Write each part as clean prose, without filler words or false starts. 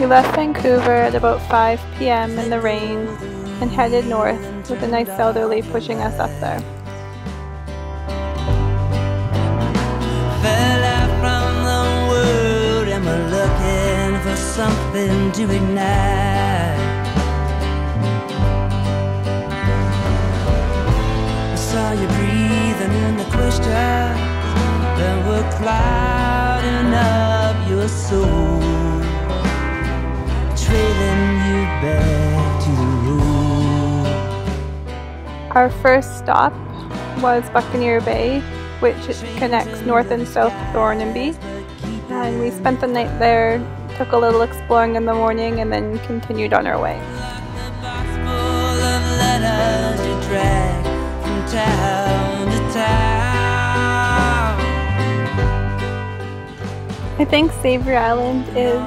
We left Vancouver at about 5 p.m. in the rain and headed north with a nice southerly pushing us up there. Fell out from the world and we're looking for something to ignite. I saw you breathing in the questions that were clouding up your soul, trailing you back to the road. Our first stop was Buccaneer Bay, which connects North and South Thornaby, and we spent the night there, took a little exploring in the morning, and then continued on our way. I think Savory Island is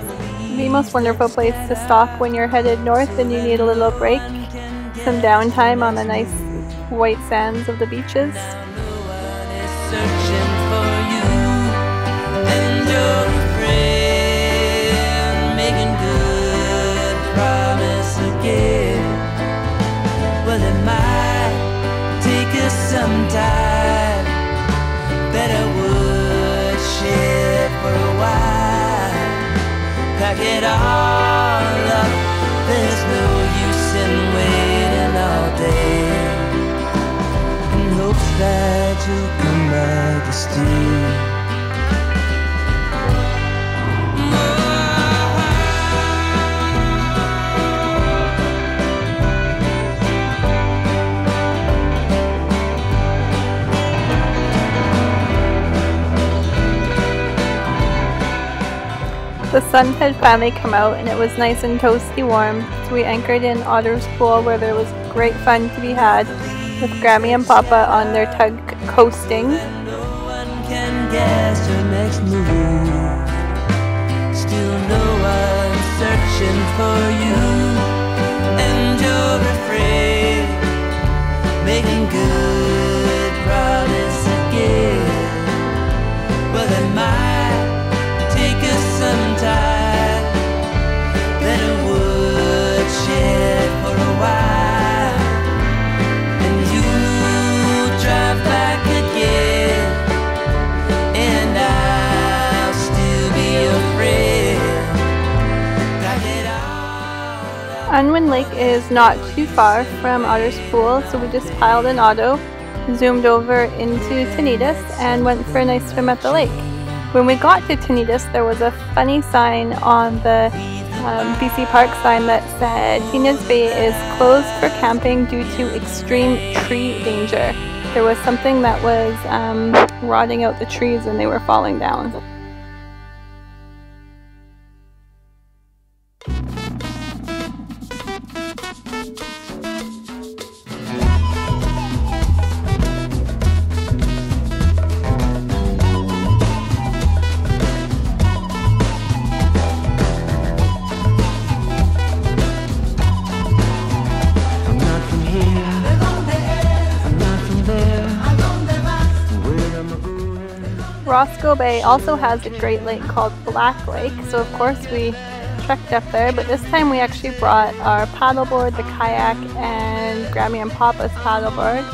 the most wonderful place to stop when you're headed north and you need a little break, some downtime on the nice white sands of the beaches. Searching for you and your friend, making good promise again. Well, it might take us some time, better wood shed for a while. Pack it all up, there's no use in waiting all day, in hopes that you'll come back to stay. The sun had finally come out and it was nice and toasty warm, so we anchored in Otter's Pool where there was great fun to be had with Grammy and Papa on their tug coasting. No one can guess your next move. Still no one searching for you, and you're afraid, making good promise again. Well, it might take us some time, better wood shed for a while, and you drive back again, and I'll still be your friend. Pack it all up. Unwin Lake is not too far from Otter's Pool, so we just piled an auto, zoomed over into Tenedos, and went for a nice swim at the lake. When we got to Tenedos, there was a funny sign on the BC Park sign that said Tenedos Bay is closed for camping due to extreme tree danger. There was something that was rotting out the trees and they were falling down. Roscoe Bay also has a great lake called Black Lake, so of course we trekked up there, but this time we actually brought our paddleboard, the kayak, and Grammy and Papa's paddleboard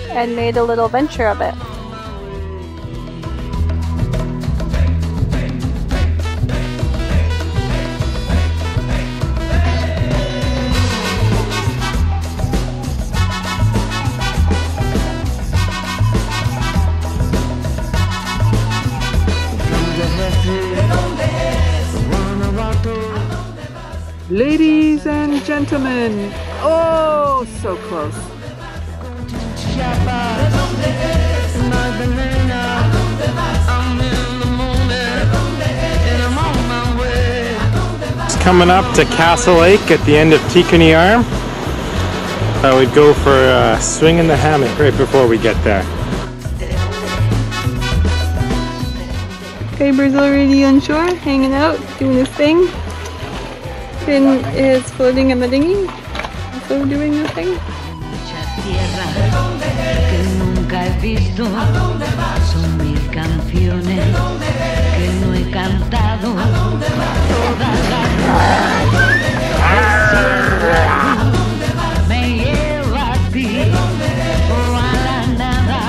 and made a little venture of it. Ladies and gentlemen, oh, so close. It's coming up to Castle Lake at the end of Tikuni Arm. I would go for a swing in the hammock right before we get there. Faber's already on shore, hanging out, doing his thing. Finn is floating in the dinghy, also doing his thing. nunca he visto. Son mil canciones que no he cantado. Todas las noches me lleva a ti o a la nada.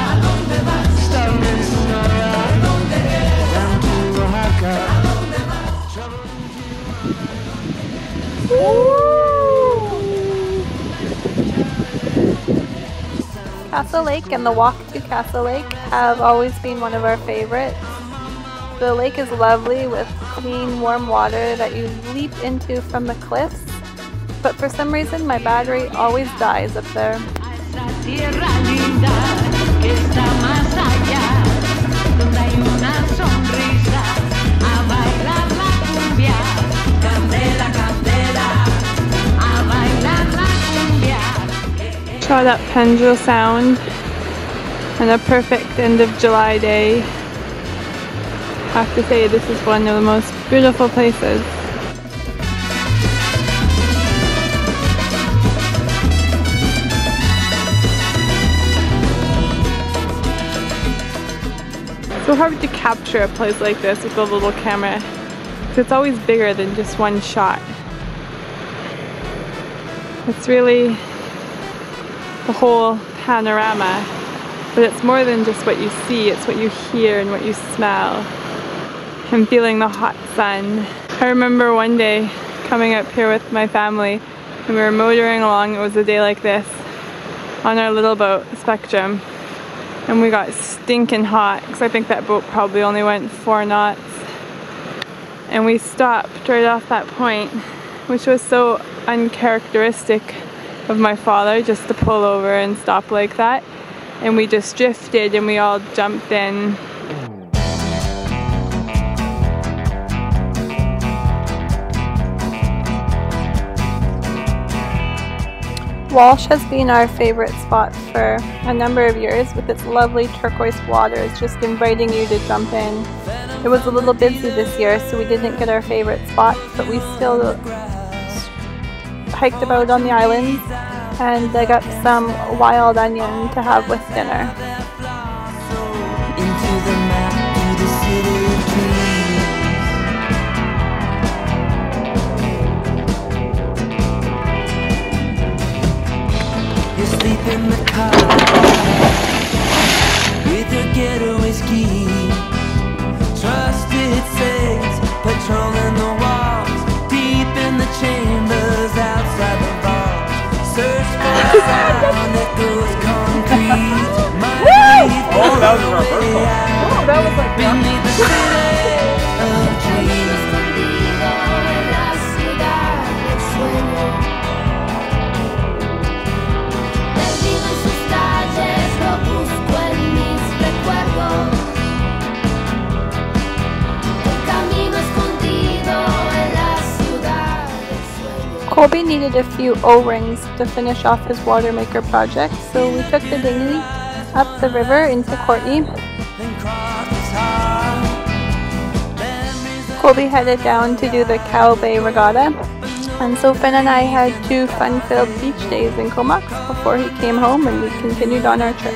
Castle Lake and the walk to Castle Lake have always been one of our favorites. The lake is lovely with clean, warm water that you leap into from the cliffs, but for some reason my battery always dies up there. Shot up Desolation Sound on a perfect end of July day. I have to say this is one of the most beautiful places. It's so hard to capture a place like this with a little camera because it's always bigger than just one shot. It's really the whole panorama, but it's more than just what you see, it's what you hear and what you smell. And feeling the hot sun. I remember one day coming up here with my family and we were motoring along, it was a day like this, on our little boat, Spectrum, and we got stinking hot because I think that boat probably only went 4 knots. And we stopped right off that point, which was so uncharacteristic of my father, just to pull over and stop like that, and we just drifted and we all jumped in. Walsh has been our favorite spot for a number of years with its lovely turquoise waters just inviting you to jump in. It was a little busy this year so we didn't get our favorite spot, but we still hiked about on the island and dug up some wild onion to have with dinner. You sleep in the car with your getaway ski. Trusted saints patrolling the walls, deep in the chambers outside the vault. Search for a sound that goes concrete. Oh, that was rehearsal. Oh, that was like beneath the city of dreams. Colby needed a few O-rings to finish off his water maker project, so we took the dinghy up the river into Courtney. Colby headed down to do the Cow Bay Regatta, and so Finn and I had 2 fun-filled beach days in Comox before he came home and we continued on our trip.